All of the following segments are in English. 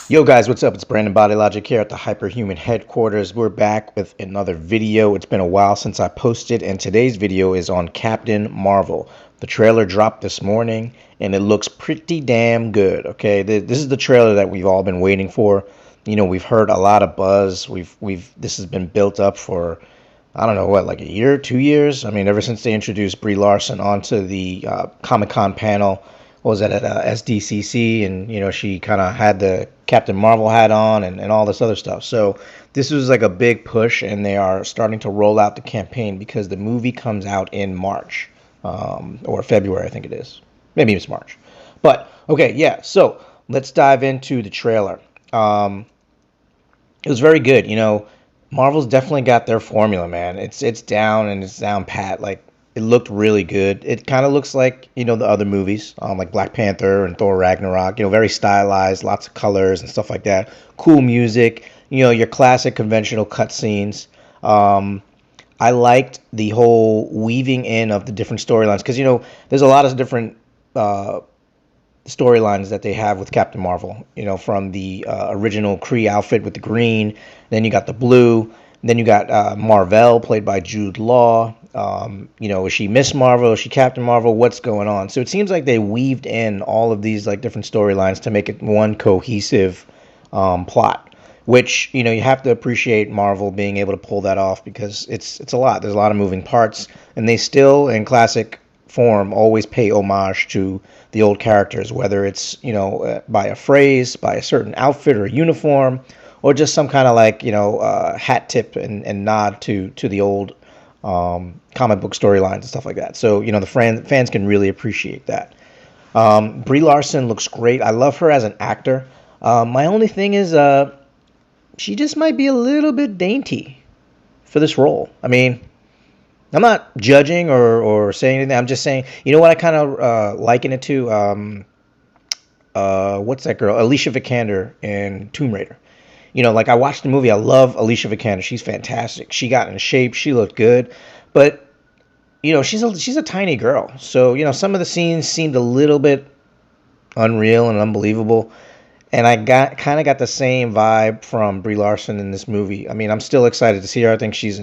Yo guys, what's up? It's Brandon Body Logic here at the Hyperhuman Headquarters. We're back with another video. It's been a while since I posted, and today's video is on Captain Marvel. The trailer dropped this morning, and it looks pretty damn good. Okay, this is the trailer that we've all been waiting for. You know, we've heard a lot of buzz. This has been built up for I don't know what, like a year, 2 years. I mean, ever since they introduced Brie Larson onto the Comic-Con panel. What was that at SDCC? And you know, she kind of had the Captain Marvel hat on and all this other stuff. So this was like a big push, and they are starting to roll out the campaign because the movie comes out in March or February, I think it is. Maybe it's March. But okay, yeah. So let's dive into the trailer. It was very good. You know, Marvel's definitely got their formula, man. It's down and it's down pat. Like it looked really good. It kind of looks like the other movies, like Black Panther and Thor Ragnarok. You know, very stylized, lots of colors and stuff like that. Cool music. You know, your classic conventional cutscenes. I liked the whole weaving in of the different storylines because there's a lot of different storylines that they have with Captain Marvel. You know, from the original Kree outfit with the green, then you got the blue, then you got Marvel played by Jude Law. Is she Miss Marvel? Is she Captain Marvel? What's going on? So it seems like they weaved in all of these like different storylines to make it one cohesive plot. Which you have to appreciate Marvel being able to pull that off because it's a lot. There's a lot of moving parts, and they still, in classic form, always pay homage to the old characters, whether it's by a phrase, by a certain outfit or uniform, or just some kind of like hat tip and nod to the old comic book storylines and stuff like that. So the fans can really appreciate that. Brie Larson looks great. I love her as an actor. My only thing is she just might be a little bit dainty for this role. I mean, I'm not judging or saying anything. I'm just saying, you know what I kind of liken it to? What's that girl? Alicia Vikander in Tomb Raider. You know, like I watched the movie. I love Alicia Vikander. She's fantastic. She got in shape. She looked good. But, she's a tiny girl. So, some of the scenes seemed a little bit unreal and unbelievable. And I got the same vibe from Brie Larson in this movie. I mean, I'm still excited to see her. I think she's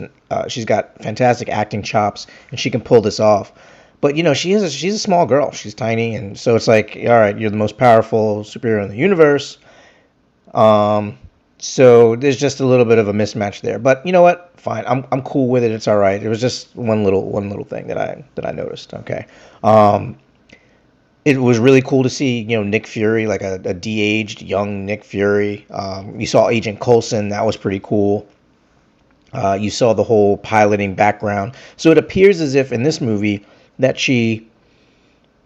got fantastic acting chops, and she can pull this off. But she's a small girl. She's tiny, and so it's like, all right, you're the most powerful superhero in the universe. So there's just a little bit of a mismatch there. But you know what? Fine. I'm cool with it. It's all right. It was just one little thing that I noticed. Okay. It was really cool to see, Nick Fury, like a de-aged young Nick Fury. You saw Agent Coulson. That was pretty cool. You saw the whole piloting background. So it appears as if in this movie that she,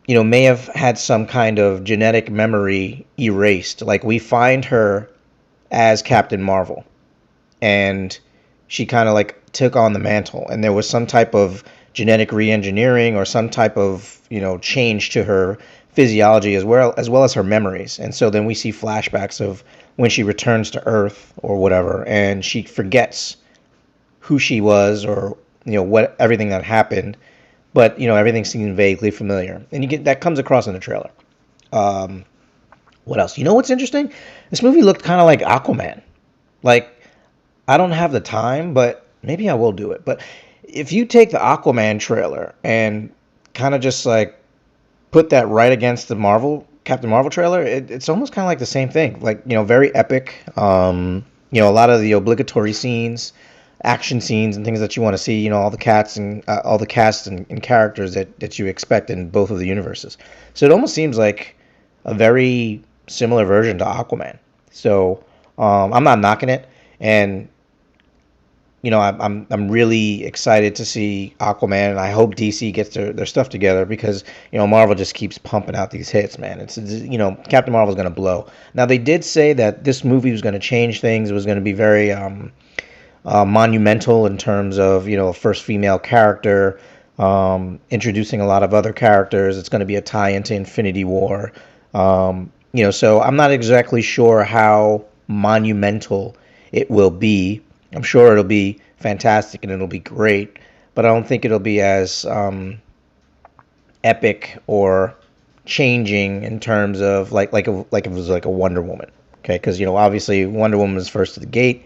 may have had some kind of genetic memory erased. Like we find her as Captain Marvel, and she kind of like took on the mantle, and there was some type of genetic reengineering or some type of change to her physiology as well as her memories. And so then we see flashbacks of when she returns to Earth or whatever, and she forgets who she was or what everything that happened, but everything seems vaguely familiar, and you get that comes across in the trailer. What else? You know what's interesting? This movie looked kind of like Aquaman. Like, I don't have the time, but maybe I will do it. But if you take the Aquaman trailer and kind of just like put that right against the Captain Marvel trailer, it's almost kind of like the same thing. Like, very epic. A lot of the obligatory scenes, action scenes, and things that you want to see. All the all the cast and characters that you expect in both of the universes. So it almost seems like a very similar version to Aquaman. So I'm not knocking it, and I'm really excited to see Aquaman, and I hope DC gets their stuff together because Marvel just keeps pumping out these hits, man. It's Captain Marvel's gonna blow. Now they did say that this movie was gonna change things. It was gonna be very monumental in terms of a first female character, introducing a lot of other characters. It's gonna be a tie into Infinity War. So I'm not exactly sure how monumental it will be. I'm sure it'll be fantastic and it'll be great, but I don't think it'll be as epic or changing in terms of like if it was like a Wonder Woman. Okay, because obviously Wonder Woman was first to the gate.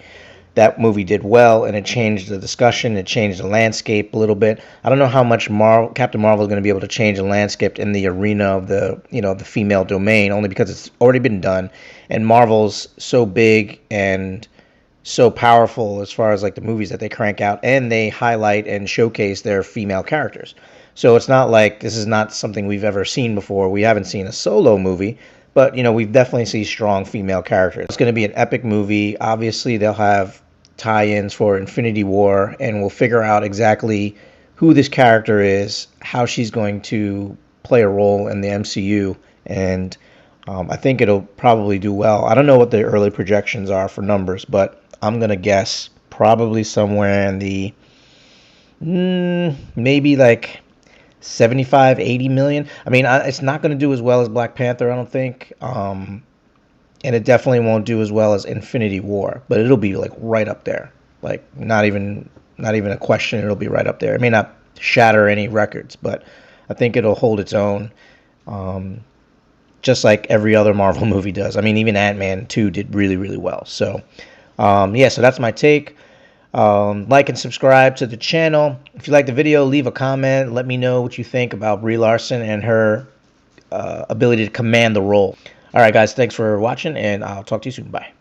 That movie did well, and it changed the discussion. It changed the landscape a little bit. I don't know how much Captain Marvel is going to be able to change the landscape in the arena of the female domain, only because it's already been done, and Marvel's so big and so powerful as far as like the movies that they crank out, and they highlight and showcase their female characters. So it's not like this is not something we've ever seen before. We haven't seen a solo movie, but we've definitely seen strong female characters. It's going to be an epic movie. Obviously, they'll have tie-ins for Infinity War, and we'll figure out exactly who this character is, how she's going to play a role in the MCU, and I think it'll probably do well. I don't know what the early projections are for numbers, but I'm gonna guess probably somewhere in the maybe like 75, 80 million. I mean, it's not going to do as well as Black Panther, I don't think. And it definitely won't do as well as Infinity War, but it'll be like right up there. Like not even a question, it'll be right up there. It may not shatter any records, but I think it'll hold its own. Just like every other Marvel movie does. I mean, even Ant-Man 2 did really, really well. So, yeah, so that's my take. Like and subscribe to the channel. If you like the video, leave a comment. Let me know what you think about Brie Larson and her ability to command the role. All right, guys, thanks for watching, and I'll talk to you soon. Bye.